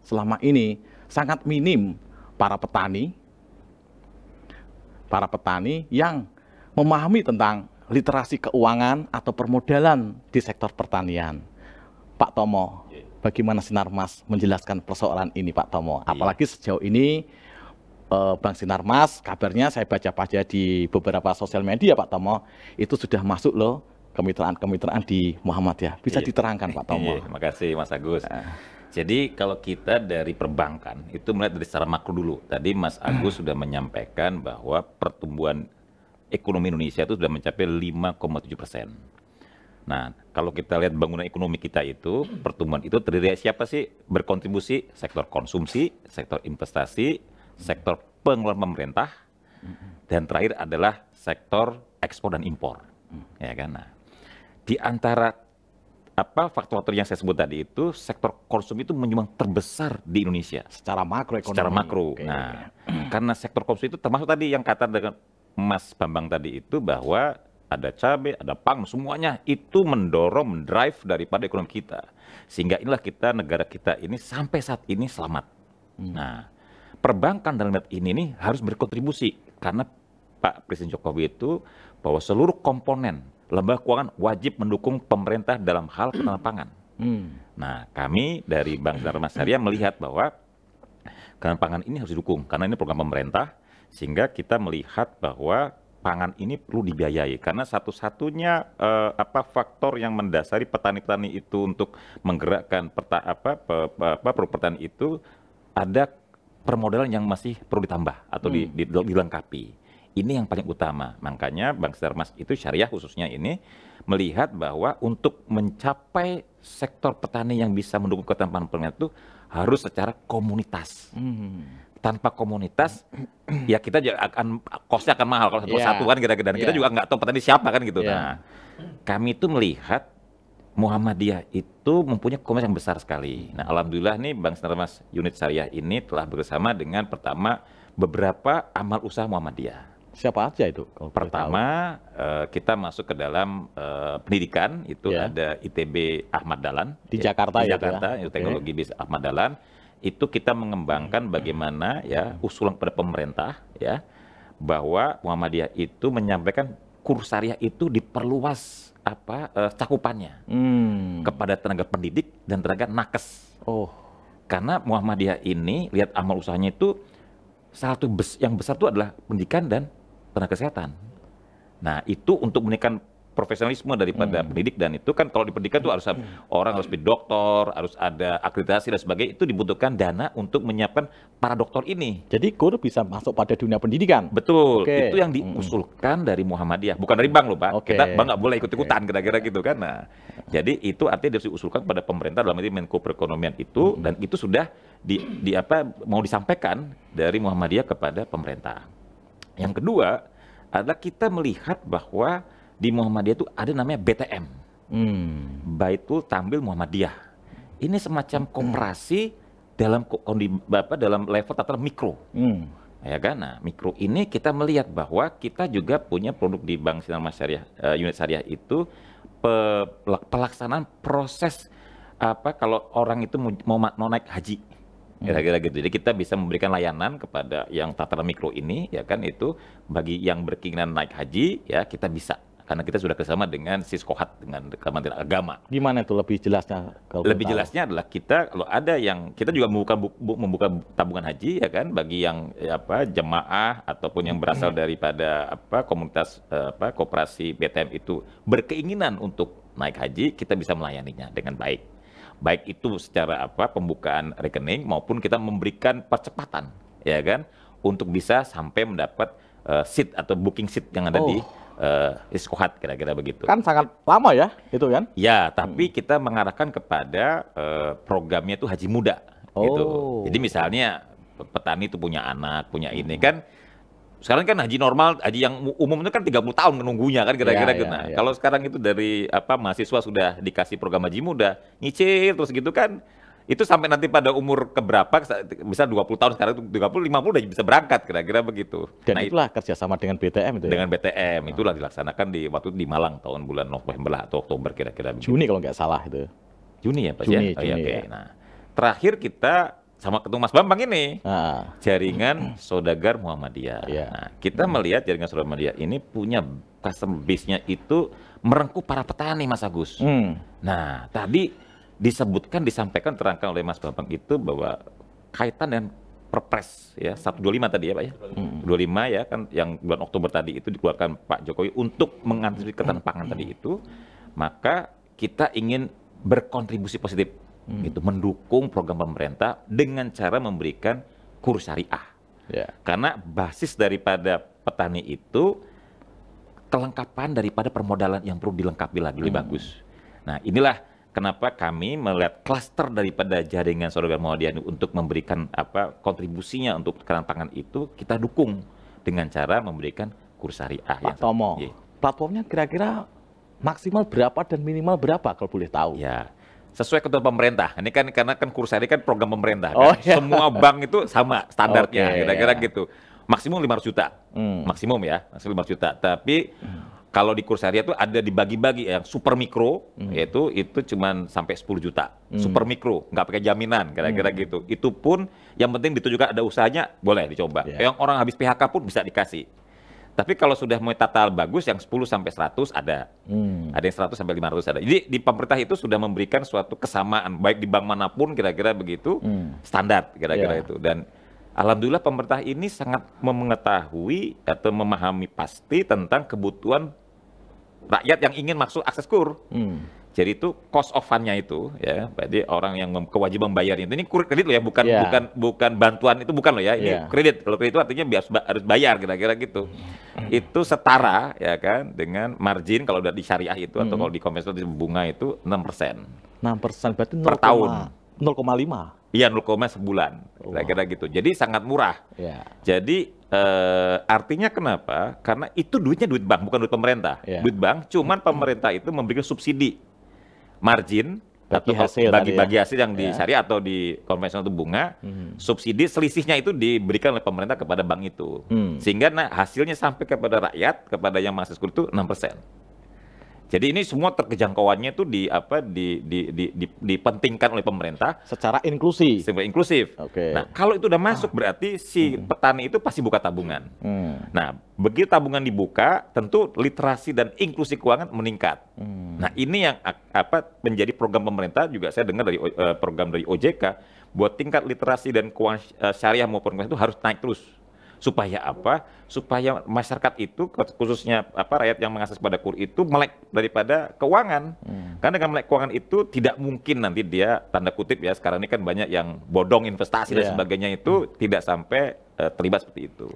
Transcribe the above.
selama ini sangat minim para petani yang memahami tentang literasi keuangan atau permodalan di sektor pertanian. Pak Tomo, bagaimana Sinarmas menjelaskan persoalan ini, Pak Tomo? Apalagi sejauh ini Bank Sinarmas, kabarnya saya baca-baca di beberapa sosial media, Pak Tomo, itu sudah masuk loh kemitraan-kemitraan di Muhammadiyah. Bisa diterangkan, Pak Tomo? Terima kasih, Mas Agus. Jadi kalau kita dari perbankan itu melihat dari secara makro dulu. Tadi Mas Agus sudah menyampaikan bahwa pertumbuhan ekonomi Indonesia itu sudah mencapai 5,7%. Nah, kalau kita lihat bangunan ekonomi kita itu, pertumbuhan itu terdiri dari siapa sih berkontribusi? Sektor konsumsi, sektor investasi, sektor pengeluaran pemerintah, dan terakhir adalah sektor ekspor dan impor. Ya kan? Nah, di antara faktor-faktor yang saya sebut tadi itu, sektor konsumsi itu menyumbang terbesar di Indonesia. Secara makroekonomi. Secara makro. Okay. Nah, karena sektor konsumsi itu termasuk tadi yang kata dengan Mas Bambang tadi itu bahwa ada cabai, ada pangan, semuanya itu mendrive daripada ekonomi kita. Sehingga inilah negara kita ini sampai saat ini selamat. Nah, perbankan dalam hal ini nih harus berkontribusi karena Pak Presiden Jokowi itu bahwa seluruh komponen lembaga keuangan wajib mendukung pemerintah dalam hal ketahanan pangan. Nah, kami dari Bank Sinarmas Syariah melihat bahwa ketahanan pangan ini harus didukung karena ini program pemerintah, sehingga kita melihat bahwa pangan ini perlu dibiayai karena satu-satunya faktor yang mendasari petani-petani itu untuk menggerakkan produk pertanian itu ada permodalan yang masih perlu ditambah atau dilengkapi. Ini yang paling utama. Makanya Bank Sinarmas itu syariah khususnya ini melihat bahwa untuk mencapai sektor petani yang bisa mendukung ketahanan pangan itu harus secara komunitas. Tanpa komunitas, ya kita juga akan cost-nya akan mahal kalau satu kan kira-kira. Dan kita juga nggak tahu petani siapa kan gitu. Nah, kami itu melihat Muhammadiyah itu mempunyai komunitas yang besar sekali. Nah, alhamdulillah nih Bank Sinarmas unit syariah ini telah bersama dengan pertama beberapa amal usaha Muhammadiyah. Siapa aja itu? Pertama, kita masuk ke dalam pendidikan, itu ada ITB Ahmad Dahlan. Di Jakarta, di Jakarta, itu teknologi bisnis Ahmad Dahlan. Itu kita mengembangkan bagaimana usulan kepada pemerintah bahwa Muhammadiyah itu menyampaikan kurs syariah itu diperluas cakupannya kepada tenaga pendidik dan tenaga nakes. Karena Muhammadiyah ini lihat amal usahanya itu salah satu yang besar itu adalah pendidikan dan tenaga kesehatan. Nah, itu untuk meningkatkan profesionalisme daripada pendidik, dan itu kan kalau di pendidikan itu harus orang harus menjadi dokter, harus ada akreditasi dan sebagainya, itu dibutuhkan dana untuk menyiapkan para dokter ini. Jadi guru bisa masuk pada dunia pendidikan? Betul, itu yang diusulkan dari Muhammadiyah, bukan dari bank loh Pak. Kita bank nggak boleh ikut-ikutan kira-kira gitu kan. Nah, jadi itu artinya harus diusulkan pada pemerintah dalam arti Menko Perekonomian itu, dan itu sudah mau disampaikan dari Muhammadiyah kepada pemerintah. Yang kedua adalah kita melihat bahwa di Muhammadiyah itu ada namanya BTM, Baitul Tambil Muhammadiyah. Ini semacam koperasi dalam level tataran mikro, ya kan? Nah, mikro ini kita melihat bahwa kita juga punya produk di Bank Sinarmas Syariah, unit syariah itu pelaksanaan proses kalau orang itu mau naik haji. Kira-kira gitu. Jadi kita bisa memberikan layanan kepada yang tataran mikro ini, ya kan, itu bagi yang berkeinginan naik haji, ya kita bisa. Karena kita sudah kerjasama dengan Siskohat, dengan Kementerian Agama. Gimana itu lebih jelasnya? Lebih jelasnya adalah kita kalau ada yang kita juga membuka tabungan haji, ya kan, bagi yang jemaah ataupun yang berasal daripada komunitas koperasi BTM itu berkeinginan untuk naik haji, kita bisa melayaninya dengan baik. Baik itu secara pembukaan rekening maupun kita memberikan percepatan, ya kan, untuk bisa sampai mendapat seat atau booking seat yang ada di Iskohat, kira-kira begitu. Kan sangat lama ya itu kan? Ya, tapi kita mengarahkan kepada programnya itu haji muda gitu. Jadi misalnya petani itu punya anak, punya ini kan. Sekarang kan haji normal, haji yang umum itu kan 30 tahun menunggunya kan kira-kira gitu. Nah, kalau sekarang itu dari mahasiswa sudah dikasih program haji muda, nyicil terus gitu kan. Itu sampai nanti pada umur keberapa, bisa 20 tahun, sekarang itu 30, 50 udah bisa berangkat, kira-kira begitu. Dan itulah kerjasama dengan BTM itu ya? Dengan BTM, itulah dilaksanakan waktu itu di Malang tahun bulan November atau Oktober kira-kira. Juni kalau nggak salah itu. Juni ya Pak? Juni, Nah, terakhir kita sama ketemu Mas Bambang ini. Ah, Jaringan Saudagar Muhammadiyah. Iya. Nah, kita melihat jaringan Saudagar Muhammadiyah ini punya customer base-nya itu merengkuh para petani, Mas Agus. Nah, tadi disampaikan, terangkan oleh Mas Bambang itu bahwa kaitan dengan Perpres ya 125 tadi ya Pak ya. 25 ya kan yang bulan Oktober tadi itu dikeluarkan Pak Jokowi untuk mengantisipasi ketahanan pangan tadi itu, maka kita ingin berkontribusi positif itu mendukung program pemerintah dengan cara memberikan kurs syariah. ya. Karena basis daripada petani itu kelengkapan daripada permodalan yang perlu dilengkapi lagi lebih bagus. Nah, inilah kenapa kami melihat klaster daripada jaringan Saudagar Muhammadiyah untuk memberikan kontribusinya untuk ketahanan pangan itu kita dukung dengan cara memberikan kurs syariah. Pak Tomo, Iya. platformnya kira-kira maksimal berapa dan minimal berapa kalau boleh tahu? Ya, sesuai ketentuan pemerintah. Ini kan karena kan kurs syariah kan program pemerintah. Oh, Kan? iya. Semua bank itu sama standarnya, Oke, kira-kira iya. gitu. Maksimum 500 juta. Maksimum ya, maksimum 500 juta. Tapi kalau di kurs syariah itu ada dibagi-bagi yang super mikro, yaitu itu cuman sampai 10 juta. Super mikro, nggak pakai jaminan, kira-kira gitu. Itu pun yang penting ditunjukkan ada usahanya, boleh dicoba. Iya. Yang orang habis PHK pun bisa dikasih. Tapi kalau sudah mulai total bagus yang 10 sampai 100 ada. Ada yang 100 sampai 500 ada. Jadi di pemerintah itu sudah memberikan suatu kesamaan baik di bank manapun kira-kira begitu standar kira-kira Iya. itu. Dan alhamdulillah pemerintah ini sangat mengetahui atau memahami pasti tentang kebutuhan rakyat yang ingin masuk akses kur. Jadi itu cost of fund-nya itu ya, berarti orang yang kewajiban bayarnya ini kredit loh ya, bukan Iya. bukan bantuan itu bukan loh ya, ini Iya. kredit. Kalau kredit itu artinya harus bayar kira-kira gitu. Itu setara ya kan dengan margin kalau udah di syariah itu atau kalau di konvensional di bunga itu 6%. 6% berarti Per tahun. 0,5. Iya 0, sebulan kira-kira gitu. Jadi sangat murah. Ya. Jadi artinya kenapa? Karena itu duitnya duit bank, bukan duit pemerintah. Iya. Duit bank, cuman pemerintah itu memberikan subsidi margin Bagi atau hasil tadi ya. bagi hasil yang di Ya. syariah atau di konvensional itu bunga, subsidi selisihnya itu diberikan oleh pemerintah kepada bank itu. Sehingga hasilnya sampai kepada rakyat, kepada yang masuk kur itu 6%. Jadi ini semua terkejangkauannya itu dipentingkan oleh pemerintah Secara inklusi. sehingga inklusif. Oke. Nah, kalau itu udah masuk berarti si petani itu pasti buka tabungan. Nah, begitu tabungan dibuka, tentu literasi dan inklusi keuangan meningkat. Nah, ini yang menjadi program pemerintah juga saya dengar dari program dari OJK buat tingkat literasi dan keuangan syariah maupun keuangan itu harus naik terus. Supaya apa? Supaya masyarakat itu khususnya rakyat yang mengakses pada kur itu melek daripada keuangan. Karena dengan melek keuangan itu tidak mungkin nanti dia tanda kutip ya sekarang ini kan banyak yang bodong investasi dan Iya. sebagainya itu tidak sampai terlibat seperti itu.